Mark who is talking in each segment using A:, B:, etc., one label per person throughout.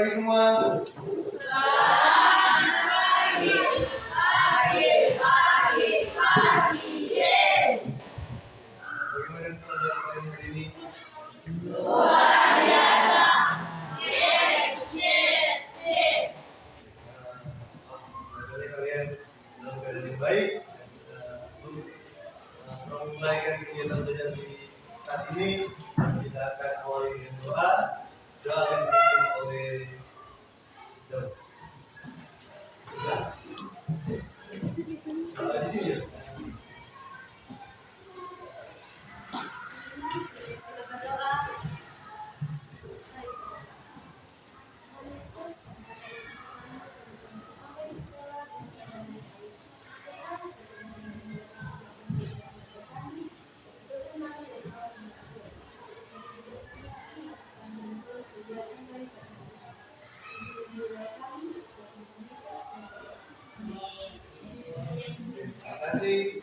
A: pagi semua.
B: Pagi. Yes.
A: Bagaimana kabar kalian hari ini?
B: Luar biasa. Yes.
A: Semoga kalian dalam keadaan yang baik dan bisa sebelum memulaikan kegiatan belajar di saat ini, kita akan awali dengan doa. Doa akan dipimpin oleh Daud. Di sini ya. Terima kasih.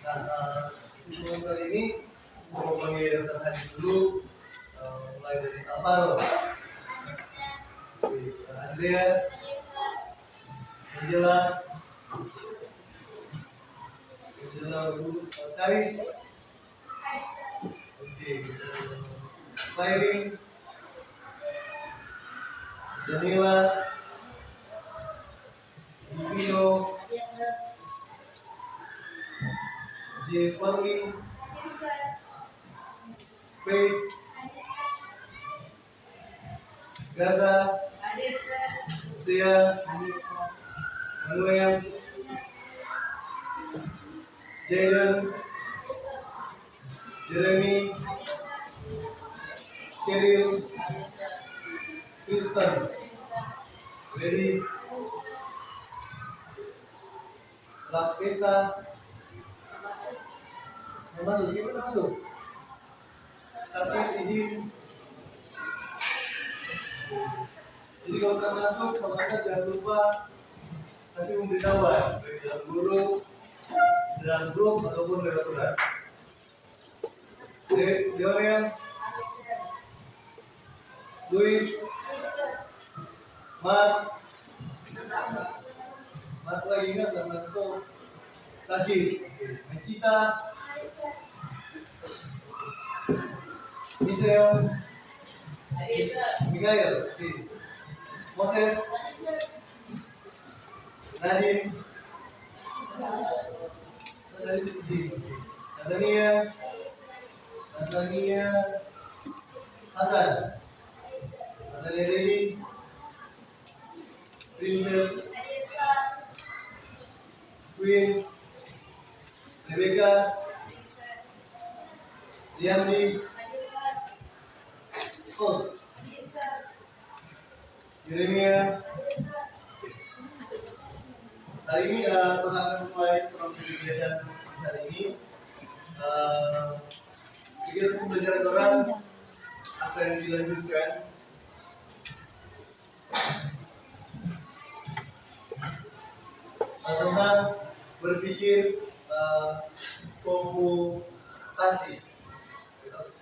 A: Nah, untuk kali ini saya mau panggil daftar hadir dulu, mulai dari Alvaro, Andrea, Angela, Karis, Clairin, Danila, Vino, Jefferly, Faith, Gaza, Sia, Manuel, Jaden, Jeremy, Kirill, Kristen, Lady, Lapesa, masuk, gimana masuk? Sakit izin. Jadi kalau kita masuk, semangat jangan lupa kasih pemberitahuan baik dalam guru, dalam grup ataupun lewat surat. Lionel, Luis, Mark lagi ingat dan masuk. Sakit, Mencita, Michelle, Mikael, Moses, Nadine, Natania, Hasan, Natania Dedi, Princess, Queen, Rebecca, Diandi, Scott, Yeremia. Hari ini kita akan mulai kegiatan hari ini. Kegiatan pembelajaran orang akan dilanjutkan tentang berpikir komputasi.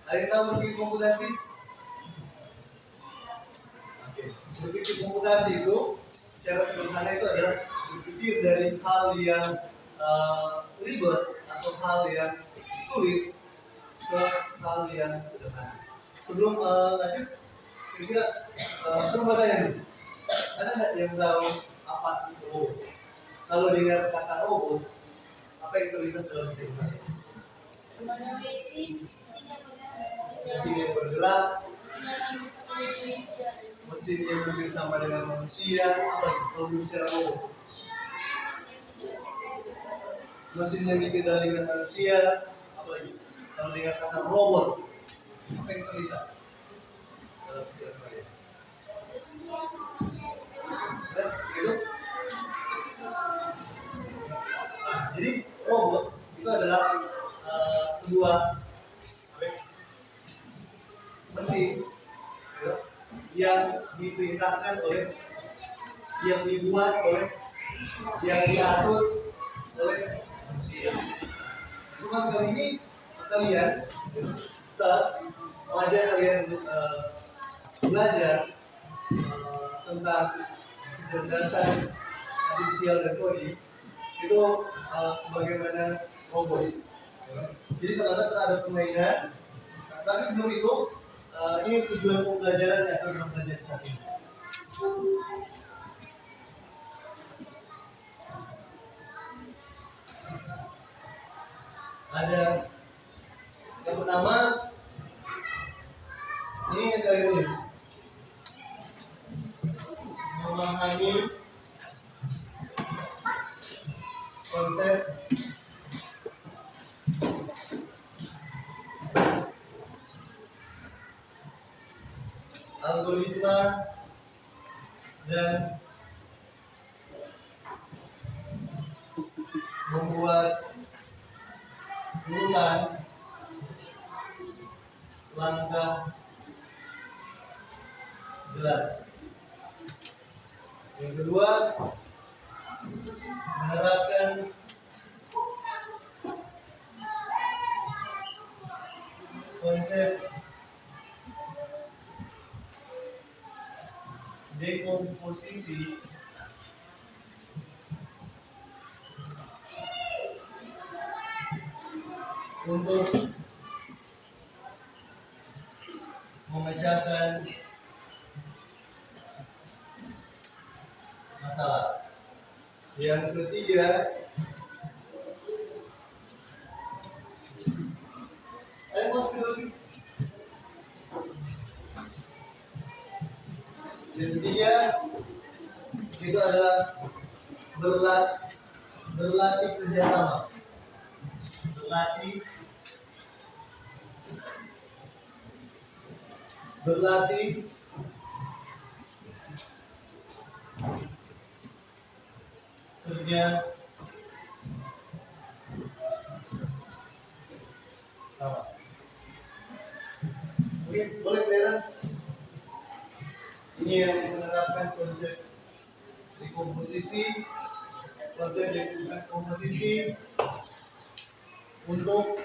A: Ada yang tahu berpikir komputasi? Oke. Berpikir komputasi itu secara sederhana itu adalah berpikir dari hal yang ribet atau hal yang sulit ke hal yang sederhana. Sebelum lanjut, kira-kira suruh bertanya dulu. Ada nggak yang tahu apa itu robot? Kalau dengar kata robot, apa yang terlintas dalam pikiran kalian? Mesin yang bergerak, mesin yang hampir sama dengan manusia, apa itu? Kalau bicara robot, mesin yang dikendalikan dengan manusia, apa lagi? Kalau dengar kata robot, apa yang terlintas dalam pikiran kalian? Gitu? Jadi robot itu adalah sebuah mesin yang diperintahkan oleh, yang dibuat oleh, yang diatur oleh manusia. Cuma kali ini kalian saat mengajar kalian untuk belajar tentang kecerdasan artifisial dan coding itu sebagaimana robot. Jadi sebenarnya terhadap permainan, tapi sebelum itu ini tujuan pembelajaran yang akan kita pelajari saat ini. Ada yang pertama, ini yang kalian tulis, memahami konsep algoritma dan membuat urutan langkah jelas. Yang kedua, menerapkan konsep dekomposisi untuk memecahkan masalah. Yang ketiga, itu adalah berlatih kerjasama, berlatih kerja sama. Oke, boleh kelihatan? Ini yang menerapkan konsep dekomposisi untuk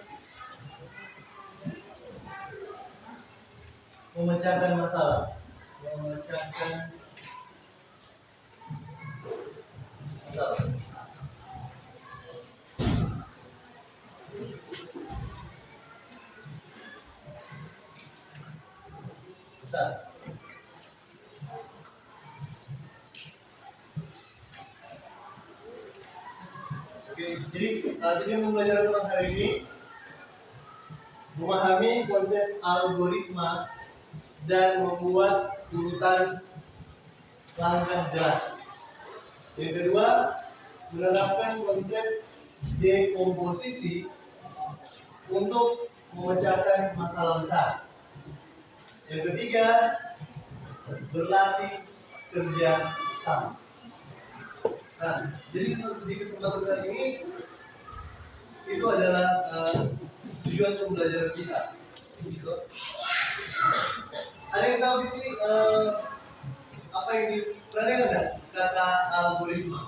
A: memecahkan masalah. Besar. Oke, jadi tujuan pembelajaran tentang hari ini memahami konsep algoritma dan membuat urutan langkah jelas. Yang kedua, menerapkan konsep dekomposisi untuk memecahkan masalah besar. Yang ketiga, berlatih kerja sama. Nah, jadi di kesempatan kali ini itu adalah tujuan pembelajaran kita. Gitu. Ada yang tahu di sini apa yang pernah dengar enggak kata algoritma?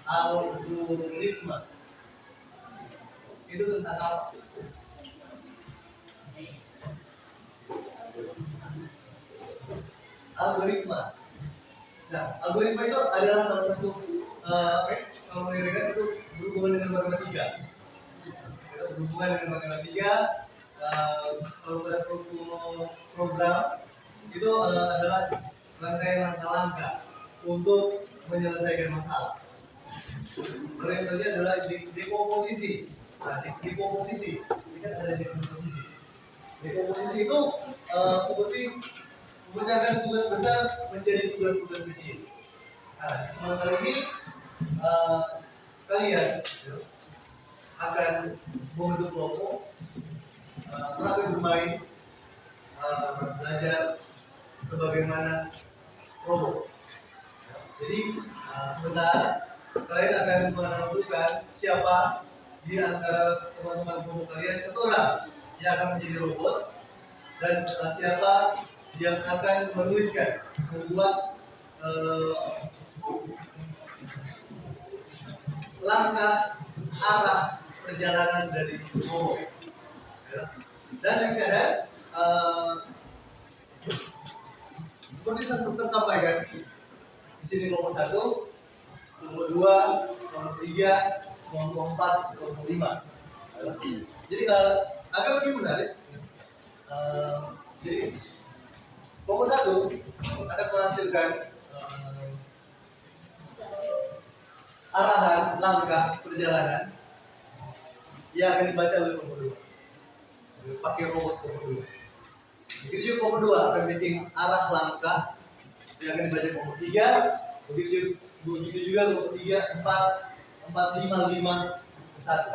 A: Algoritma itu tentang apa? Algoritma. Nah, algoritma itu adalah salah satu kalau mendengarkan itu berhubungan dengan matematika. Berhubungan dengan matematika. Kalau pada program itu adalah rangkaian langkah-langkah untuk menyelesaikan masalah. Yang saja adalah dekomposisi. Nah, dekomposisi ini kan ada dekomposisi. Dekomposisi itu seperti memecahkan tugas besar menjadi tugas-tugas kecil. Nah, selama kali ini kalian akan membentuk kelompok, terapi bermain, belajar sebagaimana robot. Jadi sebentar kalian akan menentukan siapa di antara teman-teman kelompok kalian satu orang yang akan menjadi robot dan siapa yang akan menuliskan, membuat langkah arah perjalanan dari robot. Dan juga seperti seperti saya sampaikan, di sini kelompok 1, kelompok 2, kelompok 3, kelompok 4, kelompok 5. Jadi agak lebih menarik. Jadi kelompok 1 akan menghasilkan arahan langkah perjalanan yang akan dibaca oleh kelompok 2 pakai robot kelompok 2. Begitu juga kelompok 2 akan bikin arah langkah yang akan dibaca kelompok 3. Begitu juga kelompok 3, 4, 5, 1.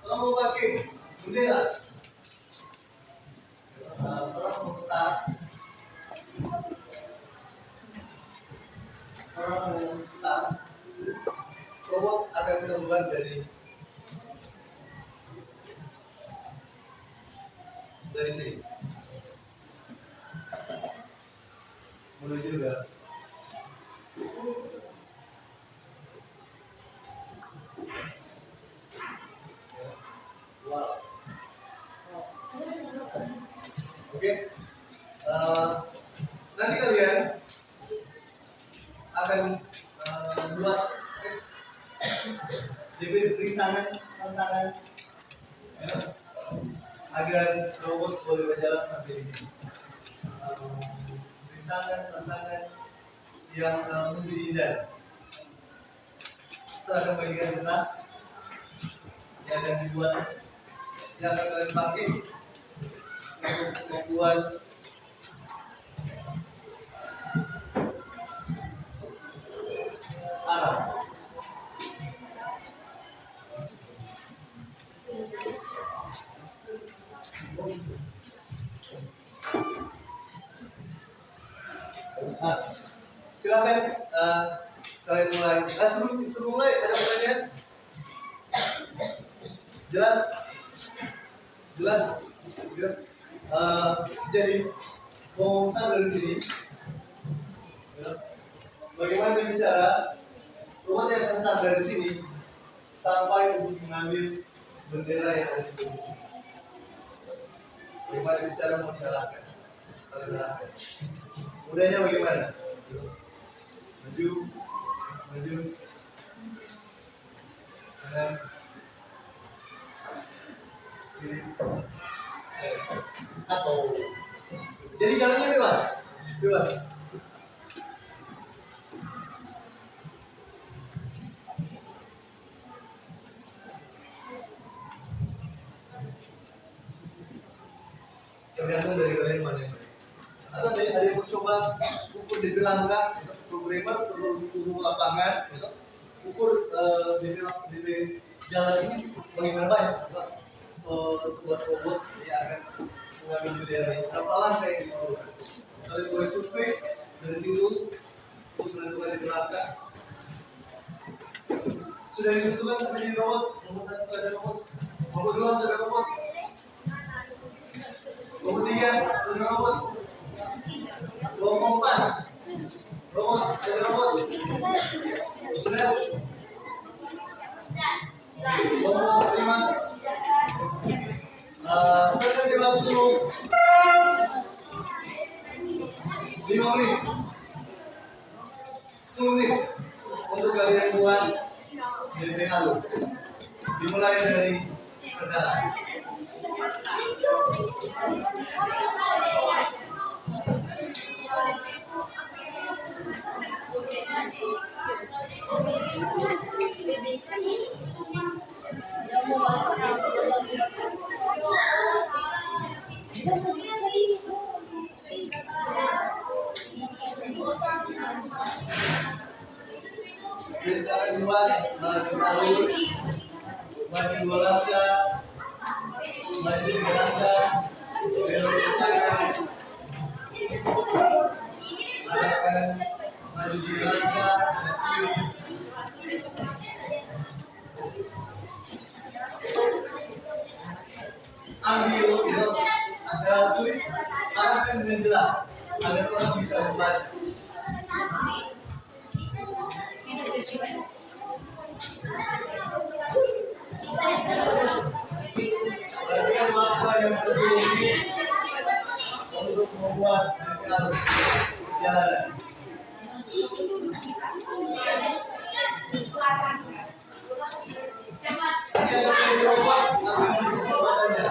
A: Tolong mau pakai bendera. Tolong mau start. Tolong mau start. Robot akan keluar dari sini menuju ke wow. Oke. Nanti kalian akan buat diberi tantangan ya, agar robot boleh berjalan sampai di sini. Tantangan yang mesti dihindari. Saya akan bagikan kertas yang akan dibuat, yang akan kalian pakai untuk membuat arah. Nah, silakan kalian mulai. Sebelum mulai ada pertanyaan? Jelas? Ya. Jadi mau start dari sini. Ya. Bagaimana bicara robot yang akan start dari sini sampai untuk mengambil bendera yang ada di bawah. Bagaimana bicara mau diarahkan? Kalian arahkan. Mudahnya bagaimana? Maju, kanan, kiri, atau jadi jalannya bebas. Tergantung dari kalian mana yang atau ada yang mau coba ukur DP langkah, programmer perlu turun lapangan, gitu. Ukur DP jalan ini bagaimana banyak sebuah robot yang akan mengambil bendera ini. Berapa langkah yang diperlukan? Kalian boleh survei dari situ untuk menentukan DP langkah. Sudah ditentukan sampai jadi robot, nomor 1 sudah ada robot, nomor 2 sudah ada robot, nomor 3 sudah robot. Kelompok 4 robot, ada robot sudah. Kelompok 5 saya kasih waktu 5 menit 10 menit untuk kalian buat DP Halo. Dimulai dari sekarang. Kita buat maju 2 langkah, maju 3 langkah, belok ke kanan, arah kanan, maju 3 langkah, ke kiri. Ambil itu ada tulis arahkan dengan jelas agar orang bisa membaca. Perhatikan waktu yang 10 menit untuk membuat mental perjalanan. Dia menjadi robot tapi menutup matanya.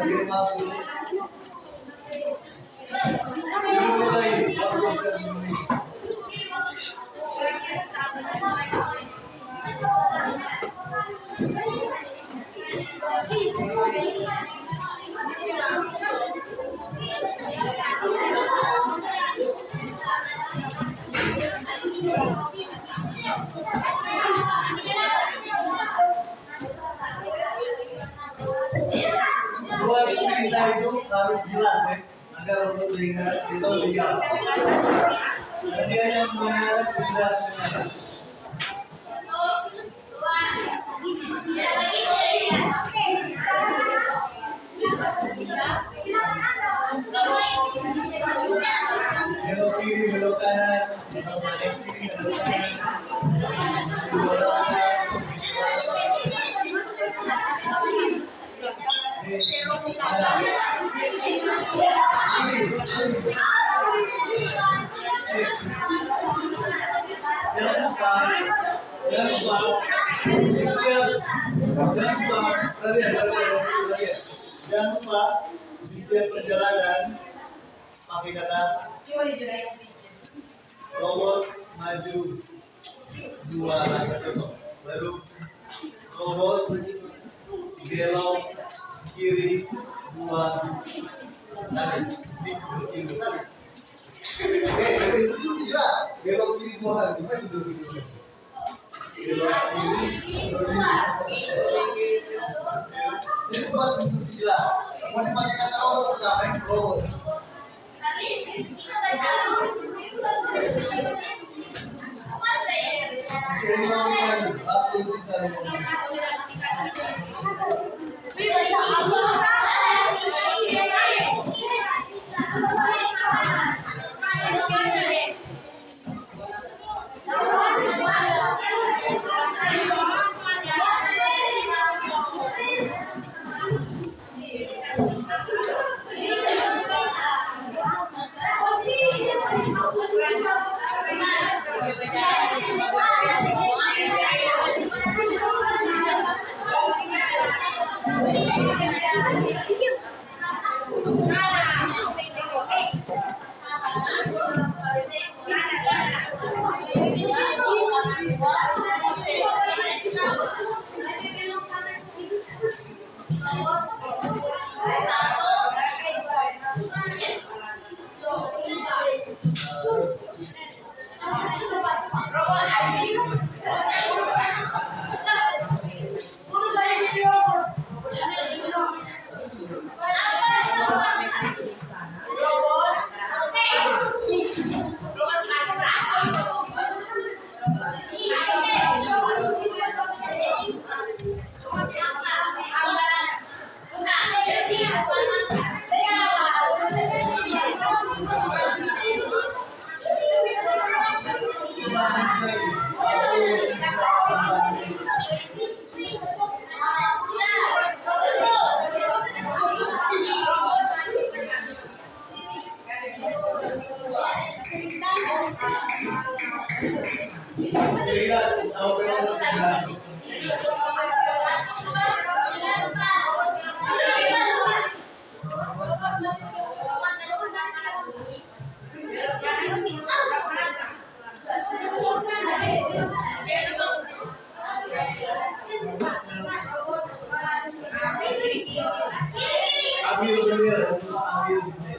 A: Bikin waktu. Dimulai waktu bisa dimulai. Buat perintah itu harus jelas ya, agar untuk diingat itu diam. Dan dia yang mengingat jelasnya. Belok kiri, belok kanan, belok kiri, belok kanan. Belok Jangan lupa, jangan lupa di setiap perjalanan pakai kata robot maju 2 langkah contoh, baru robot belok kiri 2 kali, kiri kali. Oke, instruksi jelas. Belok kiri 2 kali, gimana itu videonya? Belok kiri 2 kali. Ini buat instruksi jelas. Masih pakai kata robot pertama, robot. Oke, 5 menit, waktu sisa 5 menit. Ambil bendera, coba ambil bendera.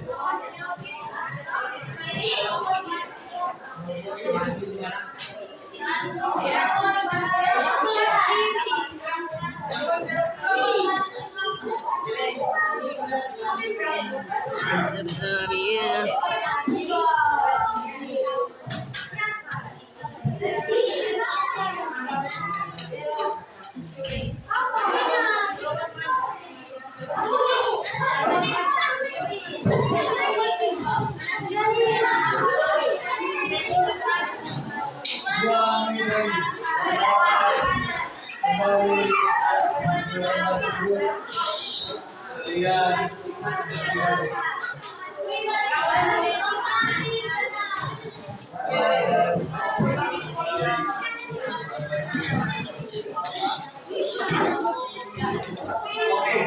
A: Dua menit lagi. Kembali dalam tersebut. Kalian masing-masing. Oke,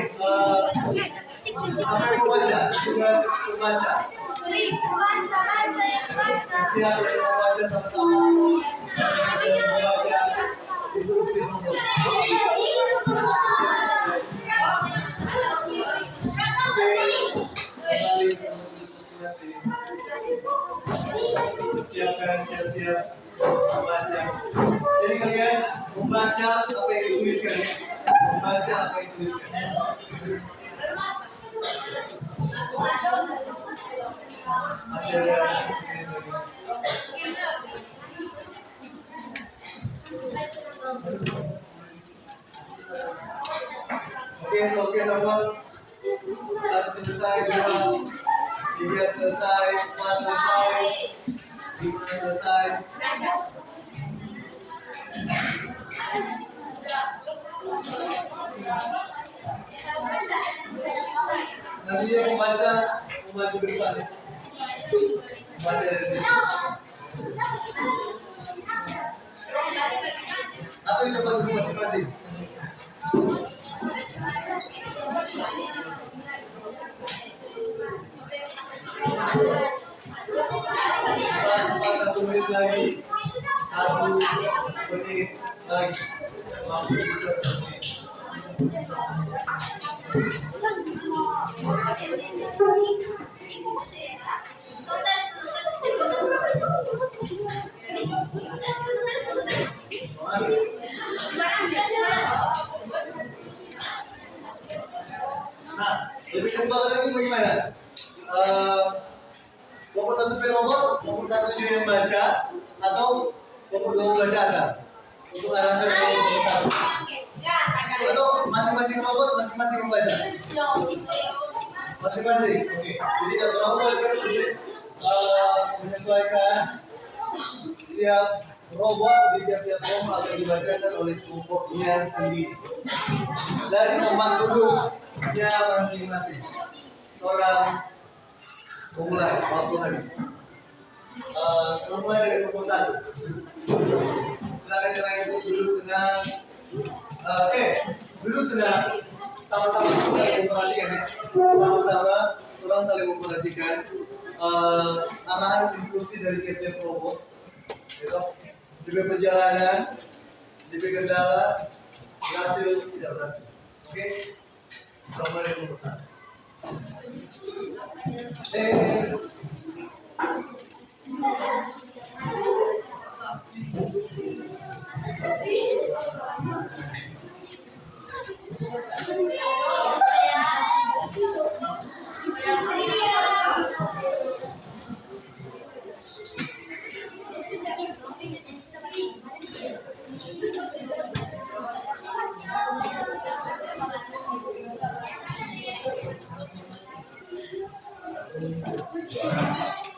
A: apa yang membaca? Tugas membaca. Siap yang membaca sama-sama. Membaca instruksi nomor. Kembali ke masing-masing. Siapkan, siap-siap membaca. Jadi kalian membaca apa yang dituliskan ya. Membaca apa yang dituliskan. Masih ada oke semua. Satu selesai, dua, tiga selesai, empat selesai, lima selesai. Nanti yang membaca maju ke depan. Baca dari sini. Atau kita bantu masing-masing. Satu menit lagi. Satu menit lagi. Waktu satu menit. Nah, lebih kesempatan ini bagaimana? Kelompok satu beromot, kelompok satu juga yang baca, atau kelompok dua baca ada untuk arahkan kelompok satu. Atau masing-masing kelompok, masing-masing yang baca. Masing-masing, oke. Jadi yang kelompok boleh menyesuaikan setiap robot di tiap-tiap kelompok akan dibacakan oleh kelompoknya sendiri. Dari tempat duduknya masing-masing. Orang memulai, waktu habis. Mulai dari kelompok satu. Silakan yang lain untuk duduk tenang. Duduk tenang. Sama-sama saling memperhatikan ya. Sama-sama orang saling memperhatikan arahan instruksi dari tiap-tiap kelompok. Gitu. DP perjalanan, DP kendala, berhasil tidak berhasil. Oke? Nomor yang nomor satu.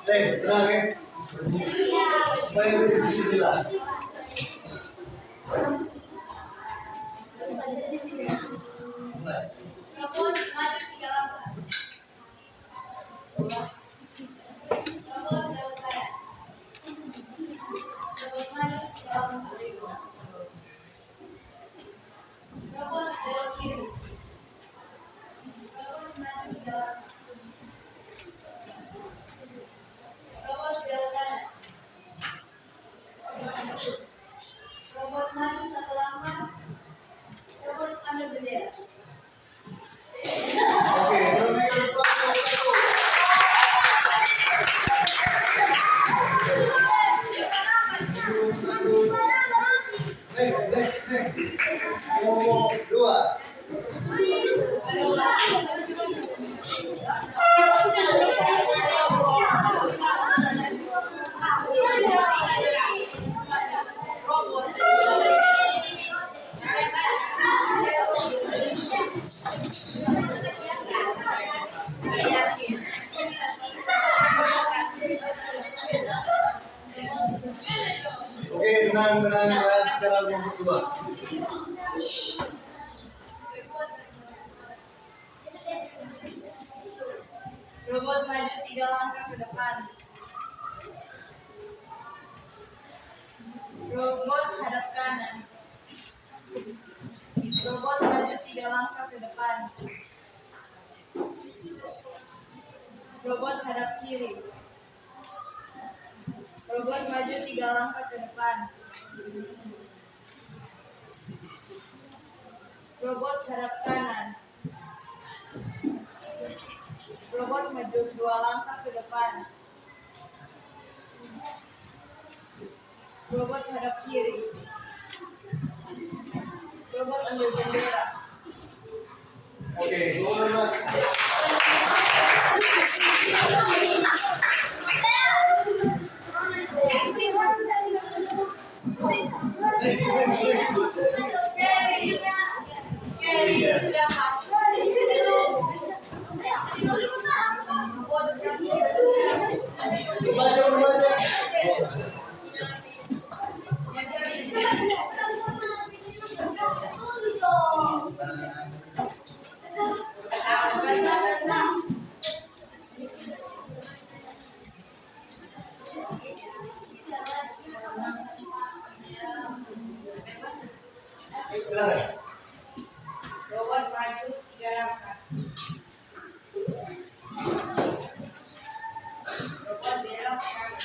A: Tenang ya. Supaya lebih di lah. Oke, tenang. Sekarang yang kedua.
B: Robot maju 3 langkah ke depan. Robot hadap kanan. Robot maju 3 langkah ke depan. Robot hadap kiri. Robot maju 3 langkah ke depan. Robot hadap kanan. Robot maju 2 langkah ke depan. Robot hadap kiri. Robot ambil bendera.
A: Oke, boleh mas. Next. Baca. Silakan.
B: Robot maju 3 langkah. Robot belok ke kanan.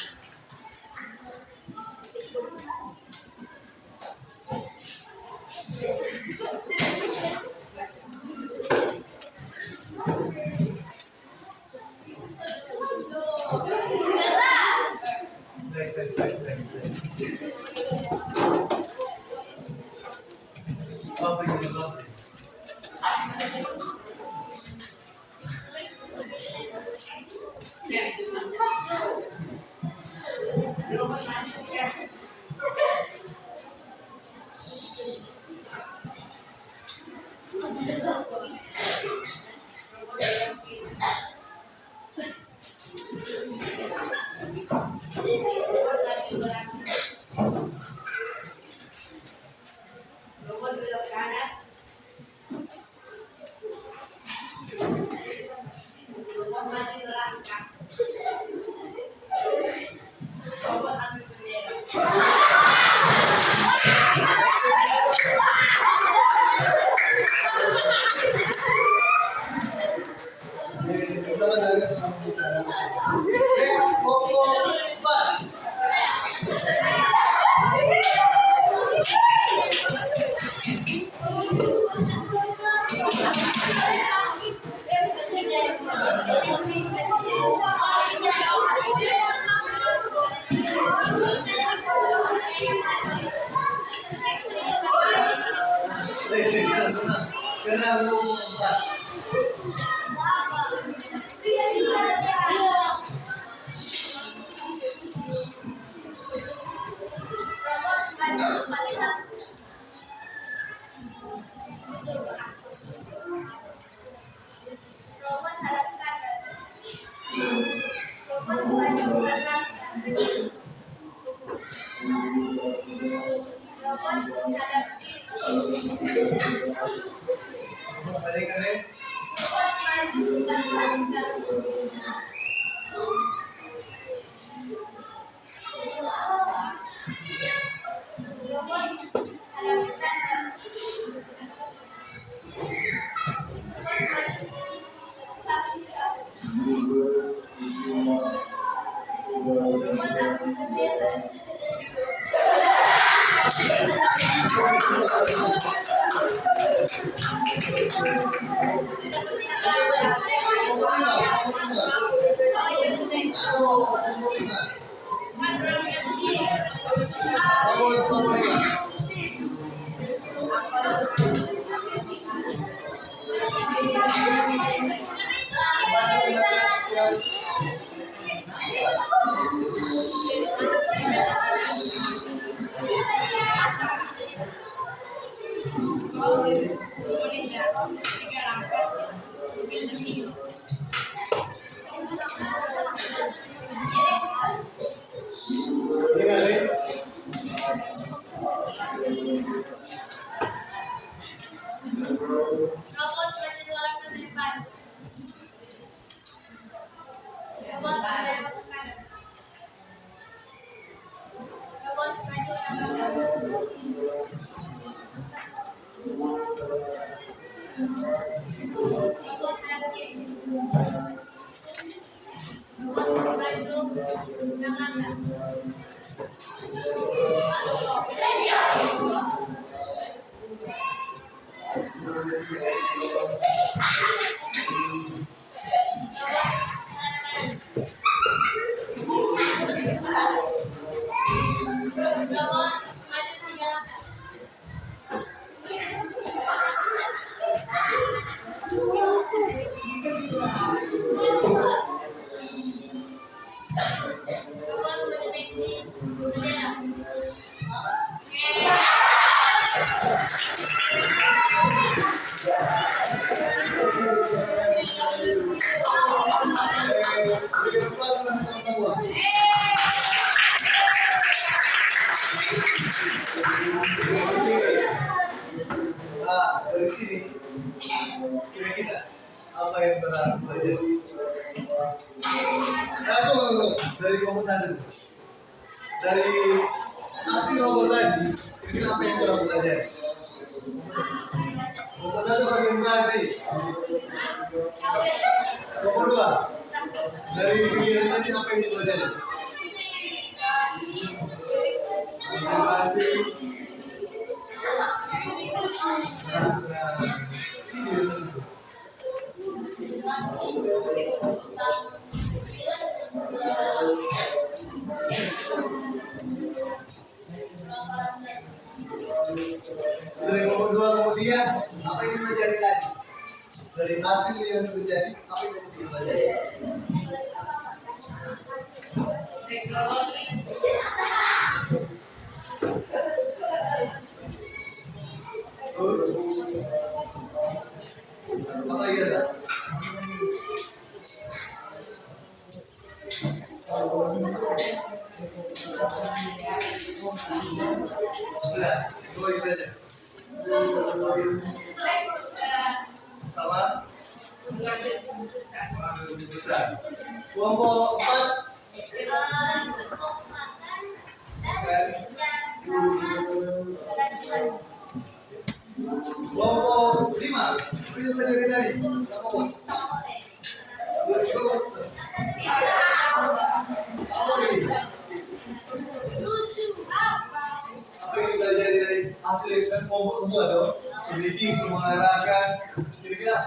A: Apa yang dimaksud?
B: Robot maju 3. Robot belok kanan. Robot maju 2 langkah. Robot ambil bendera.
A: Sama dari teman bicara. Next, pokok 4. Tenang. Sekarang lu 4.
B: Robot hadap kanan. Robot maju 2 langkah. Robot hadap kiri.
A: Balik ke next.
B: Robot maju 2 langkah. Robot hadap kanan. Robot maju 1 langkah. Robot ambil bendera. Indonesia 3 langkah. Robot terakhir. Robot pelacur tangan. Robot maju tiga robot mendeteksi bendera.
A: Berikan aplaus teman-teman semua. Nah, dari sini kira-kira apa yang pernah belajar? Nah, tunggu. Dari kelompok satu, dari aksi robot tadi, kira-kira apa yang pernah belajar? Kelompok satu konsentrasi. Kelompok dua, dari kegiatan tadi apa yang dipelajari? Konsentrasi. Dari kelompok dua, kelompok tiga, apa yang dipelajari tadi? Dari hasil yang terjadi, apa yang kelompok tiga pelajari? Terus apa lagi ada? Sudah, dua itu saja. Sama mengambil keputusan. Kelompok 4
B: Untuk makan dan
A: kelompok 5 ini pelajari tadi apa lucu apa ini apa yang pelajari dari hasil kan kelompok semua dong meeting semua arahkan kira-kira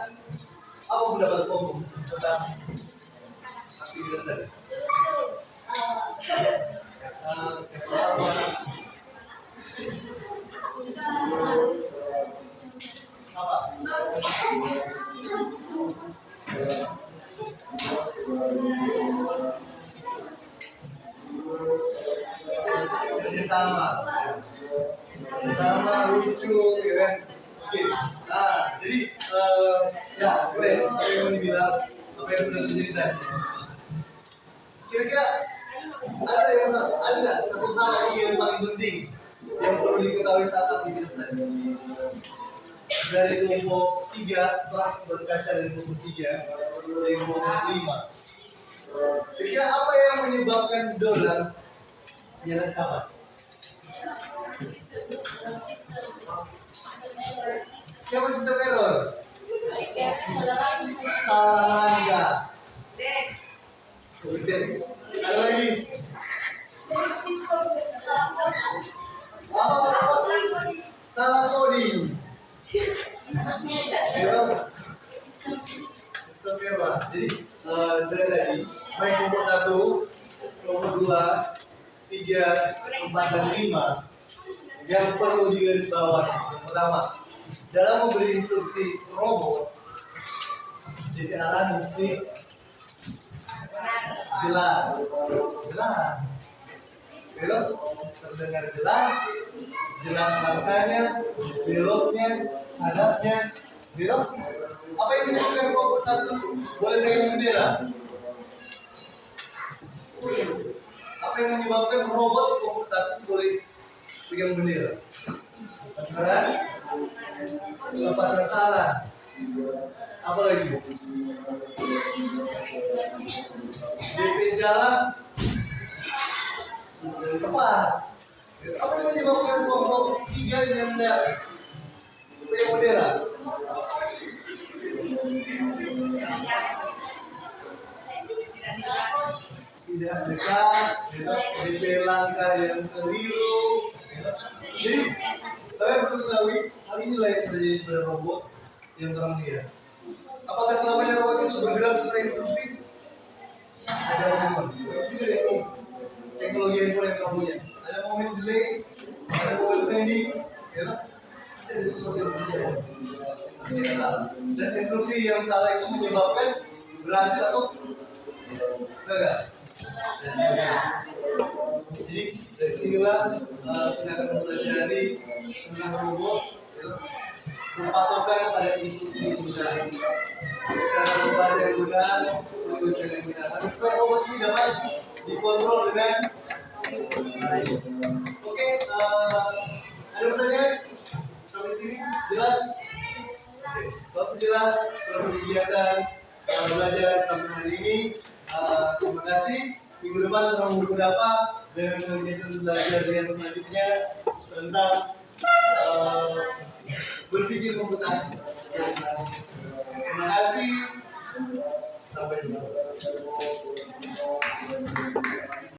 A: apa pendapat kelompok tentang aktivitas tadi apa kerjasama lucu ya kan oke nah jadi ya keren apa yang mau dibilang apa yang sudah terjadi tadi kira-kira ada nggak satu hal lagi yang paling penting yang perlu diketahui saat aktivitas tadi dari kelompok 3 telah berkaca dari kelompok 3 dari kelompok 5 kira-kira apa yang menyebabkan dolar tidak tercapai? Siapa sistem error? Salah langkah. Ada lagi? Apa? Salah coding. Error. Sistem error. Jadi dari tadi baik kelompok 1, kelompok 2, 3, 4, dan 5 yang perlu digarisbawahi. Yang pertama, dalam memberi instruksi robot, jadi arahan mesti jelas, belok terdengar jelas langkahnya, beloknya, hadapnya, belok. Apa yang menyebabkan kelompok 1 boleh pegang bendera? Apa yang menyebabkan robot kelompok 1 boleh pegang bendera? Beneran? Lepasan salah. Apa lagi? DP jalan tepat. Apa yang menyebabkan kelompok 3 yang tidak pegang bendera? tidak dekat, DP langkah yang keliru. Jadi, kalian perlu ketahui hal inilah yang terjadi pada robot yang terang dia. Apakah selamanya robot itu bergerak sesuai instruksi? Ada momen. Itu juga yang teknologi yang terang punya. Ada momen delay, ada momen pending, ya. Pasti ada sesuatu yang terjadi. Instruksi yang salah. Dan instruksi yang salah itu menyebabkan berhasil atau gagal. Jadi dari sinilah kita akan mempelajari tentang robot, ya, berpatokan pada instruksi yang benar, cara membaca yang benar, tulisan yang benar. Tapi supaya robot ini dapat dikontrol dengan baik. Oke, ada pertanyaan? Sampai di sini jelas? Oke, kalau jelas, kalau kegiatan belajar sampai hari ini. Terima kasih. Minggu depan kita mau berapa dengan kegiatan belajar yang selanjutnya tentang berpikir komputasi. Terima kasih. Sampai jumpa.